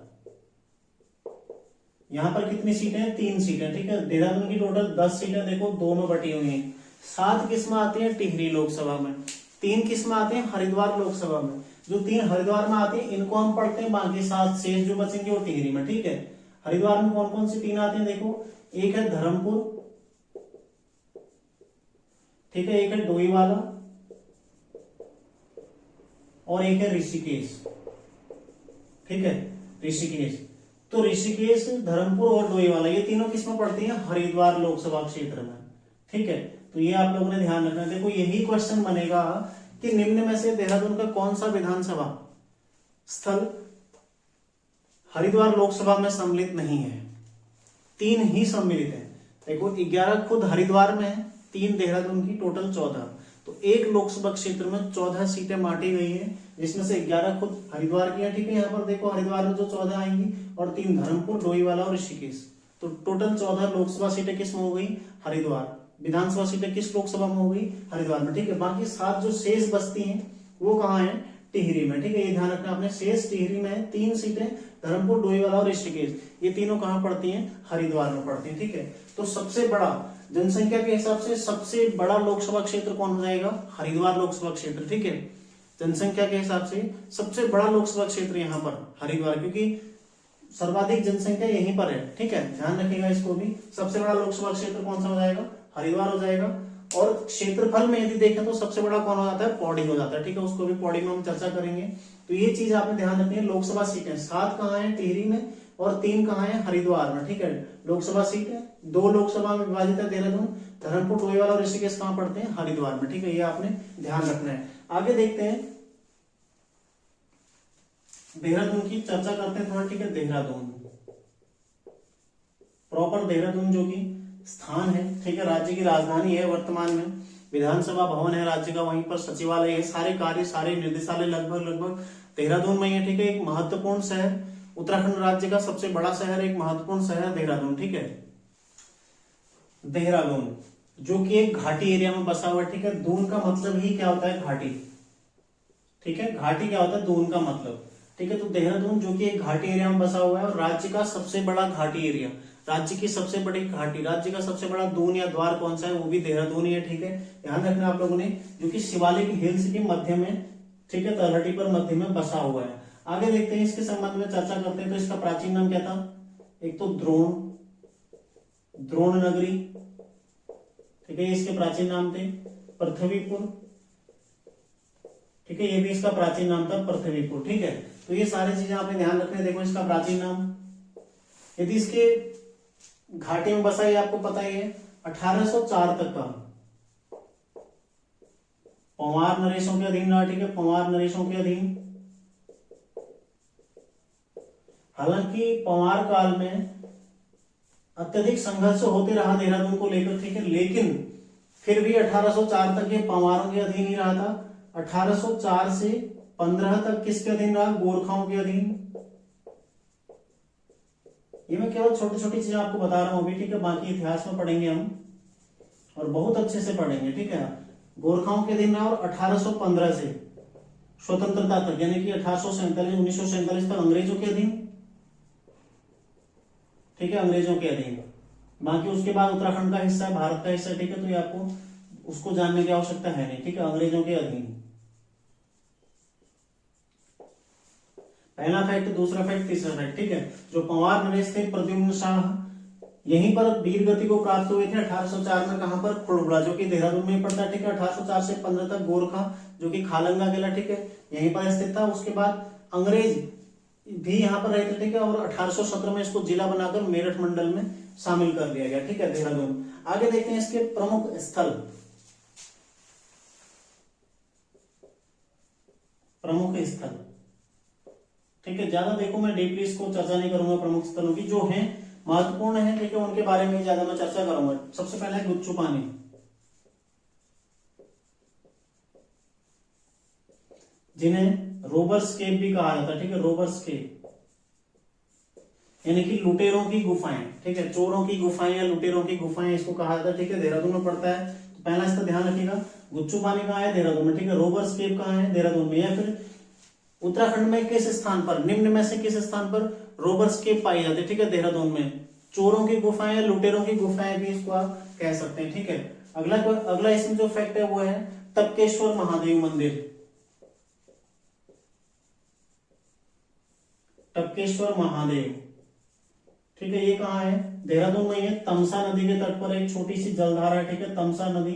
यहां पर कितनी सीटें हैं? 3 सीटें, ठीक है। देहरादून की टोटल 10 सीटें देखो 2 में बटी हुई हैं। 7 किस में आती है? टिहरी लोकसभा में। 3 किस में आते हैं? हरिद्वार लोकसभा में। जो 3 हरिद्वार में आते हैं इनको हम पढ़ते हैं, बाकी 7 शेष जो बचेंगे वो टिहरी में। ठीक है, हरिद्वार में कौन कौन सी 3 आते हैं देखो, एक है धर्मपुर, ठीक है, एक है डोईवाला और एक है ऋषिकेश। ठीक है, ऋषिकेश। तो ऋषिकेश, धर्मपुर और डोईवाला ये तीनों किसमें पड़ती हैं? हरिद्वार लोकसभा क्षेत्र में। ठीक है, तो ये आप लोगों ने ध्यान रखना। देखो यही क्वेश्चन बनेगा कि निम्न में से देहरादून का कौन सा विधानसभा स्थल हरिद्वार लोकसभा में सम्मिलित नहीं है? 3 ही सम्मिलित है। देखो 11 खुद हरिद्वार में है, 3 देहरादून की, टोटल 14। तो एक लोकसभा क्षेत्र में 14 सीटें बांटी गई है, जिसमें से 11 खुद हरिद्वार की है। ठीक है, यहाँ पर देखो हरिद्वार में जो 14 आएंगी और 3 धर्मपुर, डोईवाला और ऋषिकेश। तो टोटल 14 लोकसभा सीटें किस में हो गई? हरिद्वार। विधानसभा सीटें किस लोकसभा में हो गई? हरिद्वार में। ठीक है, बाकी 7 जो शेष बचती हैं वो कहाँ है? टिहरी में। ठीक है, ये ध्यान रखना आपने, शेष टिहरी में है। 3 सीटें धर्मपुर, डोईवाला और ऋषिकेश, ये तीनों कहाँ पड़ती हैं? हरिद्वार में पड़ती हैं। ठीक है, तो सबसे बड़ा जनसंख्या के हिसाब से सबसे बड़ा लोकसभा क्षेत्र कौन हो जाएगा? हरिद्वार लोकसभा क्षेत्र। ठीक है, जनसंख्या के हिसाब से सबसे बड़ा लोकसभा क्षेत्र यहाँ पर हरिद्वार, क्योंकि सर्वाधिक जनसंख्या यहीं पर है। ठीक है, ध्यान रखिएगा इसको भी। सबसे बड़ा लोकसभा क्षेत्र कौन सा हो जाएगा? हरिद्वार हो जाएगा। और क्षेत्रफल में यदि देखें तो सबसे बड़ा कौन हो जाता है? पौड़ी हो जाता है। ठीक है, उसको भी पौड़ी में हम चर्चा करेंगे। तो ये चीज आपने ध्यान रखनी है। लोकसभा सीटें 7 कहाँ है? टिहरी में, और 3 कहाँ है? हरिद्वार में। ठीक है, लोकसभा सीटें 2 लोकसभा में विभाजित है देहरादून, धर्मपुर, डोईवाला और ऋषिकेश कहाँ पड़ते हैं? हरिद्वार में। ठीक है, ये आपने ध्यान रखना है। आगे देखते हैं, देहरादून की चर्चा करते हैं थोड़ा। ठीक है, देहरादून प्रॉपर, देहरादून जो कि स्थान है, ठीक है, राज्य की राजधानी है, वर्तमान में विधानसभा भवन है राज्य का, वहीं पर सचिवालय है, सारे कार्य, सारे निर्देशालय लगभग देहरादून में ही है। ठीक है, एक महत्वपूर्ण शहर, उत्तराखंड राज्य का सबसे बड़ा शहर, एक महत्वपूर्ण शहर देहरादून। ठीक है, देहरादून जो कि एक घाटी एरिया में बसा हुआ है। ठीक है, दून का मतलब ही क्या होता है? घाटी। ठीक है, घाटी क्या होता है? दून का मतलब। ठीक है, तो देहरादून जो कि एक घाटी एरिया में बसा हुआ है और राज्य का सबसे बड़ा घाटी एरिया, राज्य की सबसे बड़ी घाटी, राज्य का सबसे बड़ा दून या द्वार कौन सा है? वो भी देहरादून ही है। ठीक है, ध्यान रखना आप लोगों ने, जो कि शिवालिक हिल्स के मध्य में, ठीक है, तलहटी पर मध्य में बसा हुआ है। आगे देखते हैं, इसके संबंध में चर्चा करते हैं। तो इसका प्राचीन नाम क्या था? एक तो द्रोण नगरी। ठीक है, इसके प्राचीन नाम थे पृथ्वीपुर। ठीक है, ये भी इसका प्राचीन नाम था पृथ्वीपुर। ठीक है, तो ये सारी चीजें आपने ध्यान रखना है। देखो इसका प्राचीन नाम, यदि इसके घाटी में बसा, ये आपको पता ही है, 1804 तक का पंवार नरेशों के अधीन रहा। ठीक है, पंवार नरेशों के अधीन। हालांकि पंवार काल में अत्यधिक संघर्ष होते रहा देहरादून को लेकर। ठीक है, लेकिन फिर भी 1804 तक ये पंवारों के अधीन ही रहा था। 1804 से 15 तक किसके अधीन रहा? गोरखाओं के अधीन। ये मैं केवल छोटी छोटी चीजें आपको बता रहा हूं अभी। ठीक है, बाकी इतिहास में पढ़ेंगे हम और बहुत अच्छे से पढ़ेंगे। ठीक है, गोरखाओं के अधीन रहा और 1815 से स्वतंत्रता तक, यानी कि 1947 तक अंग्रेजों के अधीन। ठीक है, अंग्रेजों के अधीन। बाकी उसके बाद उत्तराखंड का हिस्सा, भारत का हिस्सा। ठीक है, तो ये आपको उसको जानने की आवश्यकता है नहीं। ठीक है, अंग्रेजों के अधीन। पहला फैक्ट, दूसरा फैक्ट, तीसरा फैक्ट। ठीक है, जो पंवार नरेश थे प्रद्युम्न शाह, यहीं पर वीर गति को प्राप्त हुए थे 1804 में। कहां पर? खुड़बुड़ा, जो कि देहरादून में पड़ता है। ठीक है, 1804 से 15 तक गोरखा, जो कि खालंगा किला, ठीक है, यहीं पर स्थित था। उसके बाद अंग्रेज भी यहाँ पर रहे थे। ठीक है, और 1817 में इसको जिला बनाकर मेरठ मंडल में शामिल कर दिया गया। ठीक है, देहरादून। आगे देखते हैं इसके प्रमुख स्थल। प्रमुख स्थल, ठीक है, ज्यादा देखो मैं डीपली इसको चर्चा नहीं करूंगा। प्रमुख स्थलों की जो हैं महत्वपूर्ण है, ठीक है, उनके बारे में ज्यादा मैं चर्चा करूंगा। सबसे पहला है गुच्चू पानी, जिन्हें रोबर्स केव भी कहा जाता है। ठीक है, रोबर्स केव यानी कि लुटेरों की गुफाएं। ठीक है, चोरों की गुफाएं या लुटेरों की गुफाएं इसको कहा जाता है। ठीक है, देहरादून में पड़ता है। तो पहला इसका ध्यान रखिएगा, गुच्चू पानी कहाँ है? देहरादून में। ठीक है, रोबर्स केव कहाँ है? देहरादून में। या फिर उत्तराखंड में किस स्थान पर, निम्न में से किस स्थान पर रोबर्स केव पाई जाती है? ठीक है, देहरादून में। चोरों की गुफाएं, लुटेरों की गुफाएं भी इसको आप कह सकते हैं। ठीक है, अगला अगला इसमें जो फैक्ट है वो है टपकेश्वर महादेव मंदिर। टपकेश्वर महादेव, ठीक है, ये कहाँ है? देहरादून में है। तमसा नदी के तट पर एक छोटी सी जलधारा है, ठीक है, तमसा नदी,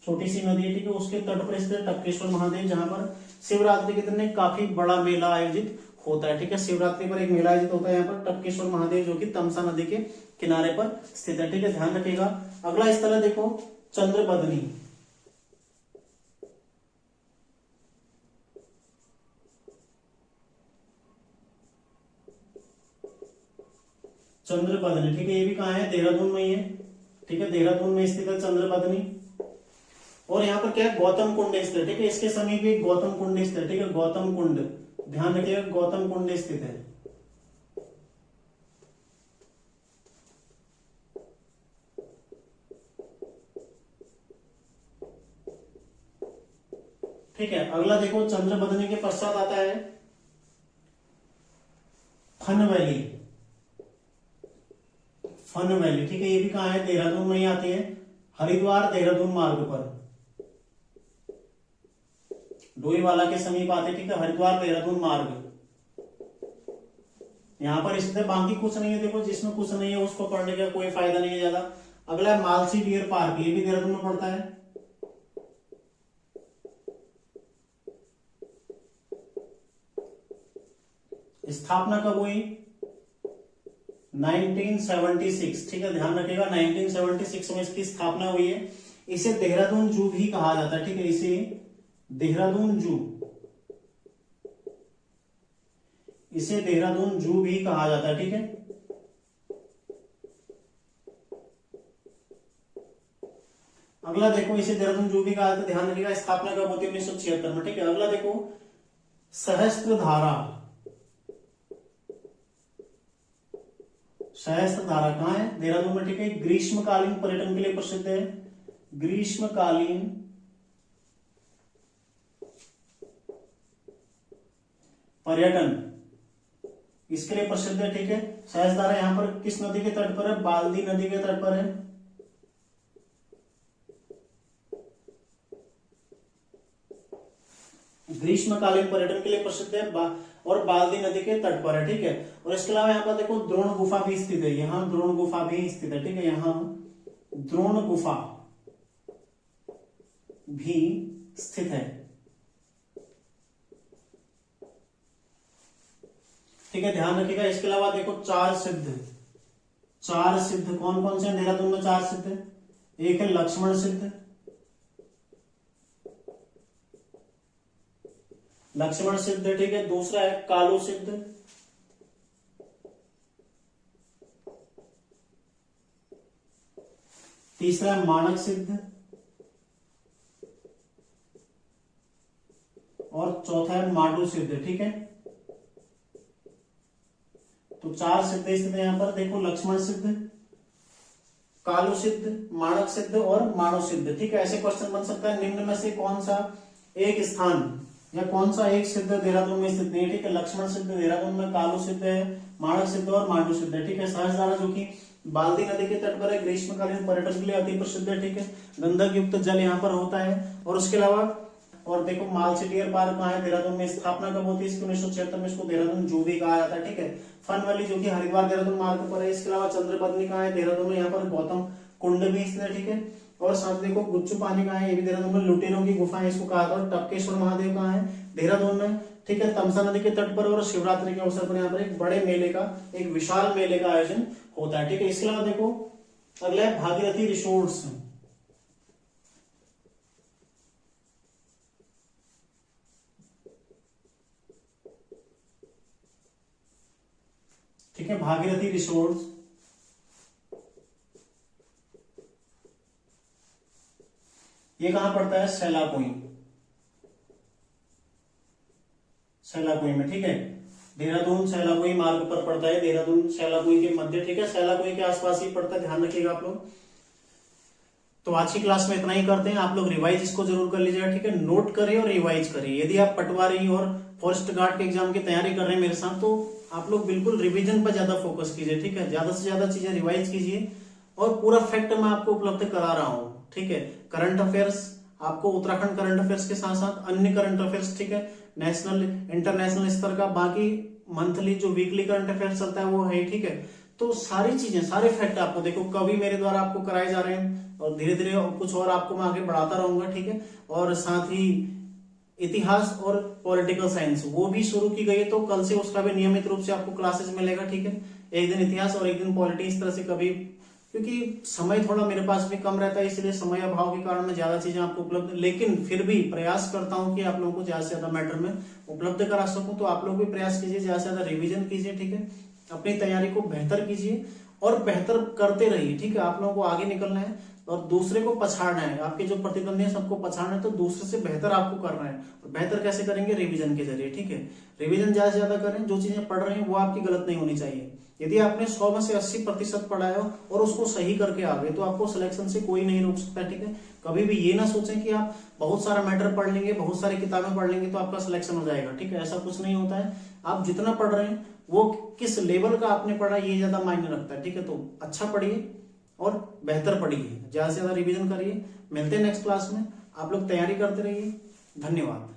छोटी सी नदी है, ठीक है, उसके तट पर स्थित टपकेश्वर महादेव, जहां पर शिवरात्रि के दिन काफी बड़ा मेला आयोजित होता है, ठीक है। शिवरात्रि पर एक मेला आयोजित होता है यहाँ पर टपकेश्वर महादेव, जो कि तमसा नदी के किनारे पर स्थित है, ठीक है, ध्यान रखिएगा। अगला स्थल है देखो चंद्रबदनी। चंद्रबदनी, ठीक है, ये भी कहाँ है? देहरादून में ही है, ठीक है, देहरादून में स्थित है चंद्रबदनी। और यहाँ पर क्या है? गौतम कुंड स्थित है, ठीक है, इसके समीप एक गौतम कुंड स्थित है, ठीक है, गौतम कुंड, ध्यान रखिएगा, गौतम कुंड स्थित है। ठीक है, अगला देखो चंद्रबदनी के पश्चात आता है फन वैली। फन वैली, ठीक है, ये भी कहाँ है? देहरादून में ही आती है, हरिद्वार देहरादून मार्ग पर, डोईवाला के समीप आते, ठीक है, हरिद्वार देहरादून मार्ग, यहां पर स्थित है। बाकी कुछ नहीं है, देखो जिसमें कुछ नहीं है उसको पढ़ने का कोई फायदा नहीं है ज्यादा। अगला है मालसी डियर पार्क, ये भी देहरादून में पड़ता है। स्थापना कब हुई? 1976, ठीक है, ध्यान रखिएगा, 1976 में इसकी स्थापना हुई है। इसे देहरादून जू भी कहा जाता है, ठीक है, इसे देहरादून जू, इसे देहरादून जू भी कहा जाता है, ठीक है। अगला देखो, इसे देहरादून जू भी कहा जाता है, ध्यान रखिएगा। स्थापना कब होती है? 1976 में, ठीक है। अगला देखो सहस्त्रधारा। सहस्त्रधारा कहाँ है? देहरादून में, ठीक है, ग्रीष्मकालीन पर्यटन के लिए प्रसिद्ध है, ग्रीष्मकालीन पर्यटन इसके लिए प्रसिद्ध है, ठीक है। सहस्त्रधारा यहां पर किस नदी के तट पर है? बाल्दी नदी के तट पर है। ग्रीष्मकालीन पर्यटन के लिए प्रसिद्ध है और बाल्दी नदी के तट पर है, ठीक है। और इसके अलावा यहाँ पर देखो द्रोण गुफा भी स्थित है, यहाँ द्रोण गुफा भी स्थित है, ठीक है, यहाँ द्रोण गुफा भी स्थित है, ठीक है, ध्यान रखिएगा। इसके अलावा देखो चार सिद्ध, चार सिद्ध कौन कौन से देहरादून में? चार सिद्ध, एक है लक्ष्मण सिद्ध, लक्ष्मण सिद्ध, ठीक है, दूसरा है कालू सिद्ध, तीसरा है मानक सिद्ध, और चौथा है माडू सिद्ध, ठीक है। तो चार सिद्ध स्थित है यहाँ पर, देखो लक्ष्मण सिद्ध, कालू सिद्ध, मानक सिद्ध और मानव सिद्ध, ठीक है। ऐसे क्वेश्चन बन सकता है, निम्न में से कौन सा एक स्थान या कौन सा एक सिद्ध देहरादून में स्थित नहीं है, ठीक है। लक्ष्मण सिद्ध देहरादून में, कालू सिद्ध है, मानक सिद्ध और मांडू सिद्ध है, ठीक है। सहस्त्रधारा जो कि बाल्दी नदी के तट पर है, ग्रीष्मकालीन पर्यटन के लिए अति प्रसिद्ध है, ठीक है, गंधक युक्त जल यहाँ पर होता है। और उसके अलावा और देखो मालसी डियर पार्क कहाँ है? देहरादून में। स्थापना कब होती है इसकी? 1976 में। इसको देहरादून जू भी कहा जाता है, ठीक है। फन वैली जो कि हरिद्वार देहरादून मार्ग पर है। इसके अलावा चंद्रबदनी कहाँ है? देहरादून में, यहाँ पर गौतम कुंड भी स्थित है, ठीक है। और साथ देखो गुच्चू पानी कहाँ है? ये भी देहरादून में। लुटेरों की गुफा है, इसको कहा था। टपकेश्वर महादेव कहाँ है? देहरादून में, ठीक है, तमसा नदी के तट पर। और शिवरात्रि के अवसर पर यहाँ पर एक बड़े मेले का, एक विशाल मेले का आयोजन होता है, ठीक है। इसके अलावा देखो अगला है भागीरथी रिसोर्ट्स, ठीक है, भागीरथी रिसोर्ट्स। ये कहां पड़ता है? सैलाकुई, सैलाकुई में, ठीक है। देहरादून सैलाकुई मार्ग पर पड़ता है, देहरादून सैलाकुई के मध्य, ठीक है, सैलाकुई के आसपास ही पड़ता है, ध्यान रखिएगा आप लोग। तो आज की क्लास में इतना ही करते हैं। आप लोग रिवाइज इसको जरूर कर लीजिएगा, ठीक है, नोट करिए और रिवाइज करिए। यदि आप पटवारी और फॉरेस्ट गार्ड के एग्जाम की तैयारी कर रहे हैं मेरे साथ, तो आप लोग बिल्कुल रिवीजन पर ज्यादा फोकस कीजिए, ठीक है, ज्यादा से ज्यादा चीजें रिवाइज कीजिए। और पूरा फैक्ट मैं आपको उपलब्ध करा रहा हूं, ठीक है। करंट अफेयर्स आपको उत्तराखंड करंट अफेयर्स के साथ साथ अन्य करंट अफेयर्स, ठीक है, नेशनल इंटरनेशनल स्तर का, बाकी मंथली जो वीकली करंट अफेयर्स चलता है वो है, ठीक है। तो सारी चीजें, सारे फैक्ट आपको, देखो कवि मेरे द्वारा आपको कराए जा रहे हैं और धीरे धीरे कुछ और आपको मैं आगे बढ़ाता रहूंगा, ठीक है। और साथ ही इतिहास और पॉलिटिकल साइंस वो भी शुरू की गई है, तो कल से उसका भी नियमित रूप से आपको क्लासेस मिलेगा, ठीक है। एक दिन इतिहास और एक दिन पॉलिटी, इस तरह से कभी, क्योंकि समय थोड़ा मेरे पास भी कम रहता है, इसलिए समय अभाव के कारण मैं ज्यादा चीजें आपको उपलब्ध, लेकिन फिर भी प्रयास करता हूं कि आप लोगों को ज्यादा से ज्यादा मैटर में उपलब्ध करा सकूं। तो आप लोग भी प्रयास कीजिए, ज्यादा से ज्यादा रिविजन कीजिए, ठीक है, अपनी तैयारी को बेहतर कीजिए और बेहतर करते रहिए, ठीक है। आप लोगों को आगे निकलना है और दूसरे को पछाड़ना है, आपके जो प्रतिद्वंदी है सबको पछाड़ना है, तो दूसरे से बेहतर आपको करना है। और बेहतर कैसे करेंगे? रिवीजन के जरिए, ठीक है। रिवीजन ज्यादा से ज्यादा करें, जो चीजें पढ़ रहे हैं वो आपकी गलत नहीं होनी चाहिए। यदि आपने 100 में से 80% पढ़ा है और उसको सही करके आ गए, तो आपको सिलेक्शन से कोई नहीं रोक सकता, ठीक है। कभी भी ये ना सोचें कि आप बहुत सारा मैटर पढ़ लेंगे, बहुत सारी किताबें पढ़ लेंगे तो आपका सिलेक्शन हो जाएगा, ठीक है। ऐसा कुछ नहीं होता है। आप जितना पढ़ रहे हैं वो किस लेवल का आपने पढ़ा ये ज्यादा मायने रखता है, ठीक है। तो अच्छा पढ़िए और बेहतर पढ़िए, ज्यादा से ज्यादा रिवीजन करिए। मिलते हैं नेक्स्ट क्लास में, आप लोग तैयारी करते रहिए। धन्यवाद।